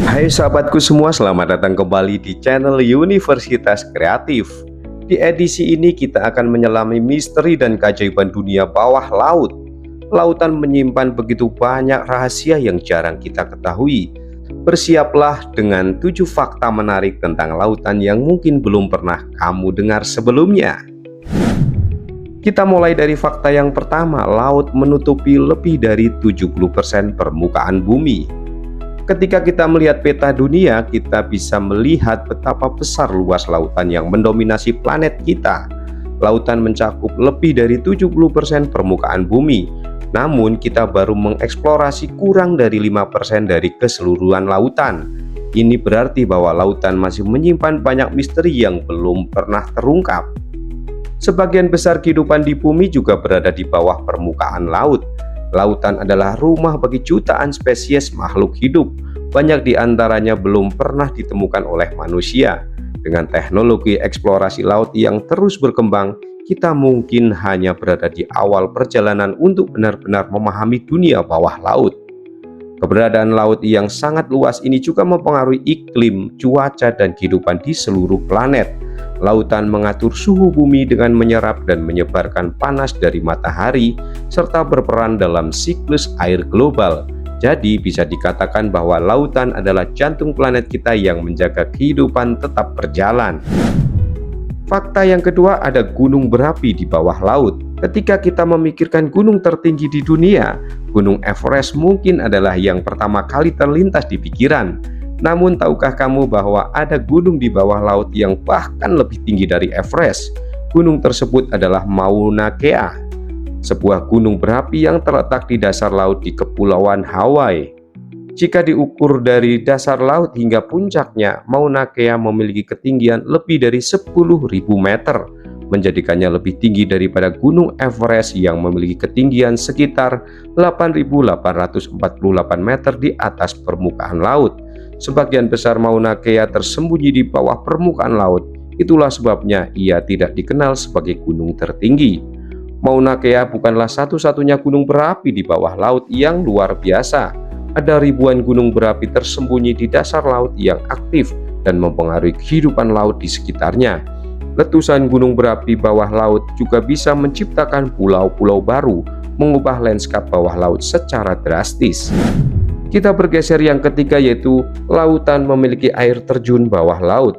Hai sahabatku semua, selamat datang kembali di channel Universitas Kreatif. Di edisi ini kita akan menyelami misteri dan keajaiban dunia bawah laut. Lautan menyimpan begitu banyak rahasia yang jarang kita ketahui. Bersiaplah dengan 7 fakta menarik tentang lautan yang mungkin belum pernah kamu dengar sebelumnya. Kita mulai dari fakta yang pertama, laut menutupi lebih dari 70% permukaan bumi. Ketika kita melihat peta dunia, kita bisa melihat betapa besar luas lautan yang mendominasi planet kita. Lautan mencakup lebih dari 70% permukaan bumi. Namun kita baru mengeksplorasi kurang dari 5% dari keseluruhan lautan. Ini berarti bahwa lautan masih menyimpan banyak misteri yang belum pernah terungkap. Sebagian besar kehidupan di bumi juga berada di bawah permukaan laut. Lautan adalah rumah bagi jutaan spesies makhluk hidup. Banyak di antaranya belum pernah ditemukan oleh manusia. Dengan teknologi eksplorasi laut yang terus berkembang, kita mungkin hanya berada di awal perjalanan untuk benar-benar memahami dunia bawah laut. Keberadaan laut yang sangat luas ini juga mempengaruhi iklim, cuaca, dan kehidupan di seluruh planet. Lautan mengatur suhu bumi dengan menyerap dan menyebarkan panas dari matahari, serta berperan dalam siklus air global. Jadi bisa dikatakan bahwa lautan adalah jantung planet kita yang menjaga kehidupan tetap berjalan. Fakta yang kedua, ada gunung berapi di bawah laut. Ketika kita memikirkan gunung tertinggi di dunia, Gunung Everest mungkin adalah yang pertama kali terlintas di pikiran. Namun tahukah kamu bahwa ada gunung di bawah laut yang bahkan lebih tinggi dari Everest? Gunung tersebut adalah Mauna Kea, sebuah gunung berapi yang terletak di dasar laut di Kepulauan Hawaii. Jika diukur dari dasar laut hingga puncaknya, Mauna Kea memiliki ketinggian lebih dari 10.000 meter, menjadikannya lebih tinggi daripada Gunung Everest yang memiliki ketinggian sekitar 8.848 meter di atas permukaan laut. Sebagian besar Mauna Kea tersembunyi di bawah permukaan laut. Itulah sebabnya ia tidak dikenal sebagai gunung tertinggi. Mauna Kea bukanlah satu-satunya gunung berapi di bawah laut yang luar biasa. Ada ribuan gunung berapi tersembunyi di dasar laut yang aktif dan mempengaruhi kehidupan laut di sekitarnya. Letusan gunung berapi bawah laut juga bisa menciptakan pulau-pulau baru, mengubah lanskap bawah laut secara drastis. Kita bergeser yang ketiga, yaitu lautan memiliki air terjun bawah laut.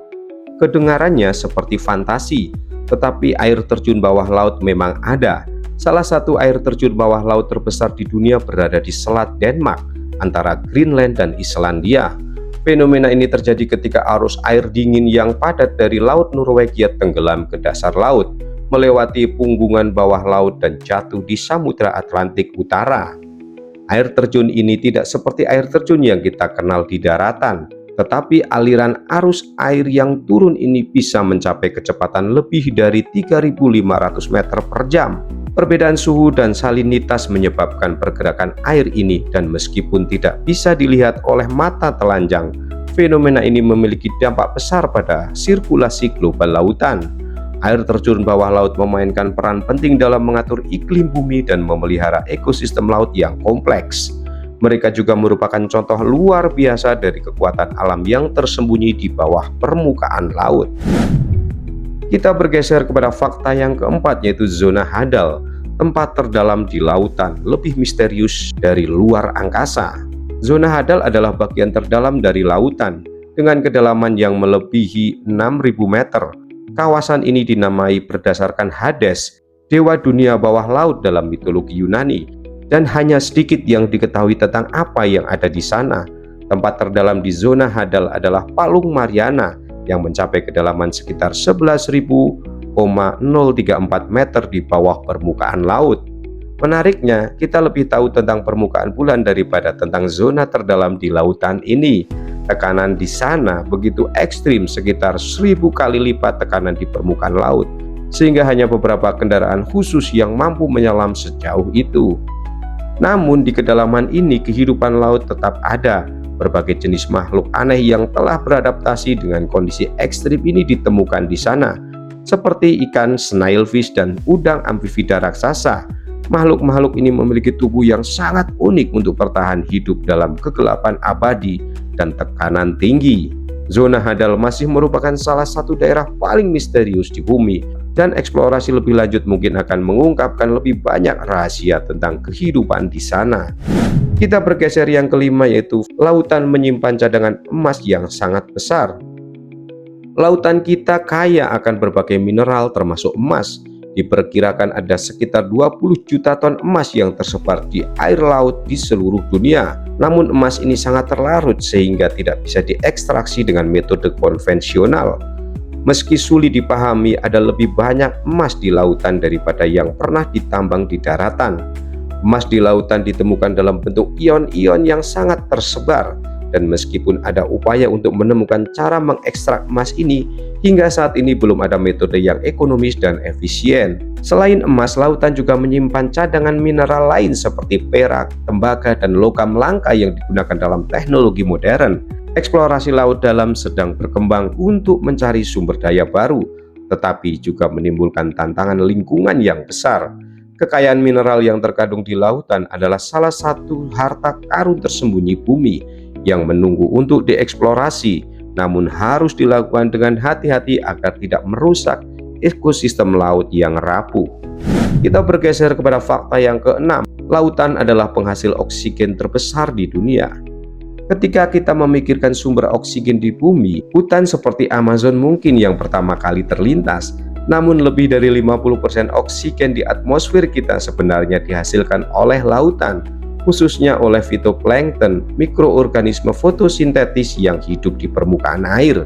Kedengarannya seperti fantasi, tetapi air terjun bawah laut memang ada. Salah satu air terjun bawah laut terbesar di dunia berada di Selat Denmark, antara Greenland dan Islandia. Fenomena ini terjadi ketika arus air dingin yang padat dari Laut Norwegia tenggelam ke dasar laut, melewati punggungan bawah laut dan jatuh di Samudra Atlantik Utara. Air terjun ini tidak seperti air terjun yang kita kenal di daratan, tetapi aliran arus air yang turun ini bisa mencapai kecepatan lebih dari 3.500 meter per jam. Perbedaan suhu dan salinitas menyebabkan pergerakan air ini, dan meskipun tidak bisa dilihat oleh mata telanjang, fenomena ini memiliki dampak besar pada sirkulasi global lautan. Air terjun bawah laut memainkan peran penting dalam mengatur iklim bumi dan memelihara ekosistem laut yang kompleks. Mereka juga merupakan contoh luar biasa dari kekuatan alam yang tersembunyi di bawah permukaan laut. Kita bergeser kepada fakta yang keempat, yaitu zona Hadal, tempat terdalam di lautan, lebih misterius dari luar angkasa. Zona Hadal adalah bagian terdalam dari lautan dengan kedalaman yang melebihi 6.000 meter. Kawasan ini dinamai berdasarkan Hades, dewa dunia bawah laut dalam mitologi Yunani, dan hanya sedikit yang diketahui tentang apa yang ada di sana. Tempat terdalam di zona Hadal adalah Palung Mariana yang mencapai kedalaman sekitar 11.034 meter di bawah permukaan laut. Menariknya, kita lebih tahu tentang permukaan bulan daripada tentang zona terdalam di lautan ini. Tekanan di sana begitu ekstrim, sekitar 1000 kali lipat tekanan di permukaan laut, sehingga hanya beberapa kendaraan khusus yang mampu menyelam sejauh itu. Namun di kedalaman ini kehidupan laut tetap ada. Berbagai jenis makhluk aneh yang telah beradaptasi dengan kondisi ekstrim ini ditemukan di sana, seperti ikan snailfish dan udang amfibida raksasa. Makhluk-makhluk ini memiliki tubuh yang sangat unik untuk bertahan hidup dalam kegelapan abadi dan tekanan tinggi. Zona Hadal masih merupakan salah satu daerah paling misterius di bumi, dan eksplorasi lebih lanjut mungkin akan mengungkapkan lebih banyak rahasia tentang kehidupan di sana. Kita bergeser yang kelima, yaitu lautan menyimpan cadangan emas yang sangat besar. Lautan kita kaya akan berbagai mineral termasuk emas. Diperkirakan ada sekitar 20 juta ton emas yang tersebar di air laut di seluruh dunia. Namun emas ini sangat terlarut sehingga tidak bisa diekstraksi dengan metode konvensional. Meski sulit dipahami, ada lebih banyak emas di lautan daripada yang pernah ditambang di daratan. Emas di lautan ditemukan dalam bentuk ion-ion yang sangat tersebar. Dan meskipun ada upaya untuk menemukan cara mengekstrak emas ini, hingga saat ini belum ada metode yang ekonomis dan efisien. Selain emas, lautan juga menyimpan cadangan mineral lain seperti perak, tembaga, dan logam langka yang digunakan dalam teknologi modern. Eksplorasi laut dalam sedang berkembang untuk mencari sumber daya baru, tetapi juga menimbulkan tantangan lingkungan yang besar. Kekayaan mineral yang terkandung di lautan adalah salah satu harta karun tersembunyi bumi yang menunggu untuk dieksplorasi, namun harus dilakukan dengan hati-hati agar tidak merusak ekosistem laut yang rapuh. Kita bergeser kepada fakta yang keenam. Lautan adalah penghasil oksigen terbesar di dunia. Ketika kita memikirkan sumber oksigen di bumi, hutan seperti Amazon mungkin yang pertama kali terlintas. Namun lebih dari 50% oksigen di atmosfer kita sebenarnya dihasilkan oleh lautan, khususnya oleh fitoplankton, mikroorganisme fotosintetis yang hidup di permukaan air.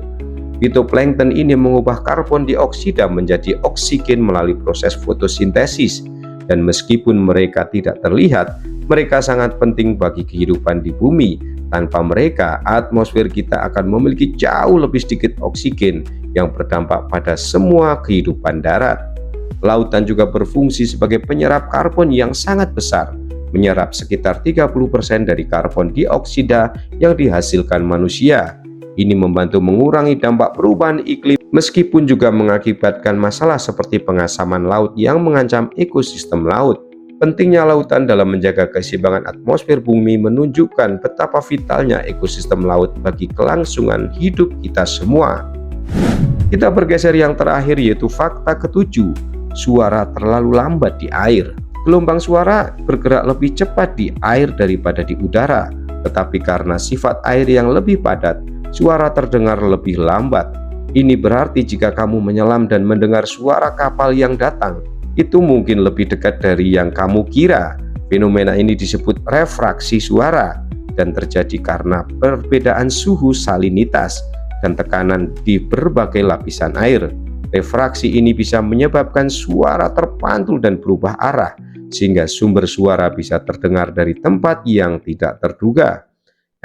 Fitoplankton ini mengubah karbon dioksida menjadi oksigen melalui proses fotosintesis, dan meskipun mereka tidak terlihat, mereka sangat penting bagi kehidupan di bumi. Tanpa mereka, atmosfer kita akan memiliki jauh lebih sedikit oksigen yang berdampak pada semua kehidupan darat. Lautan juga berfungsi sebagai penyerap karbon yang sangat besar, menyerap sekitar 30% dari karbon dioksida yang dihasilkan manusia. Ini membantu mengurangi dampak perubahan iklim, meskipun juga mengakibatkan masalah seperti pengasaman laut yang mengancam ekosistem laut. Pentingnya lautan dalam menjaga keseimbangan atmosfer bumi menunjukkan betapa vitalnya ekosistem laut bagi kelangsungan hidup kita semua. Kita bergeser yang terakhir, yaitu fakta ketujuh. Suara terlalu lambat di air. Gelombang suara bergerak lebih cepat di air daripada di udara, tetapi karena sifat air yang lebih padat, suara terdengar lebih lambat. Ini berarti jika kamu menyelam dan mendengar suara kapal yang datang, itu mungkin lebih dekat dari yang kamu kira. Fenomena ini disebut refraksi suara dan terjadi karena perbedaan suhu salinitas dan tekanan di berbagai lapisan air. Refraksi ini bisa menyebabkan suara terpantul dan berubah arah, sehingga sumber suara bisa terdengar dari tempat yang tidak terduga.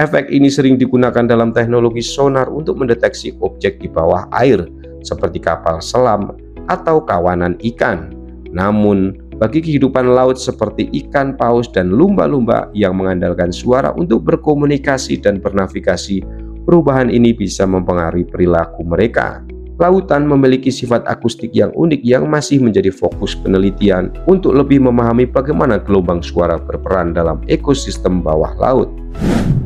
Efek ini sering digunakan dalam teknologi sonar untuk mendeteksi objek di bawah air, seperti kapal selam atau kawanan ikan. Namun, bagi kehidupan laut seperti ikan paus dan lumba-lumba yang mengandalkan suara untuk berkomunikasi dan bernavigasi, perubahan ini bisa mempengaruhi perilaku mereka. Lautan memiliki sifat akustik yang unik yang masih menjadi fokus penelitian untuk lebih memahami bagaimana gelombang suara berperan dalam ekosistem bawah laut.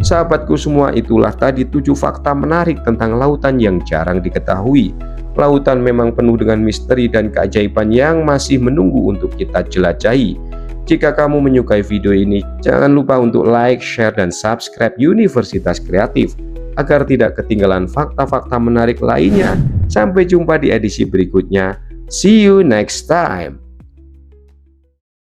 Sahabatku semua, itulah tadi 7 fakta menarik tentang lautan yang jarang diketahui. Lautan memang penuh dengan misteri dan keajaiban yang masih menunggu untuk kita jelajahi. Jika kamu menyukai video ini, jangan lupa untuk like, share, dan subscribe Universitas Kreatif agar tidak ketinggalan fakta-fakta menarik lainnya. Sampai jumpa di edisi berikutnya. See you next time.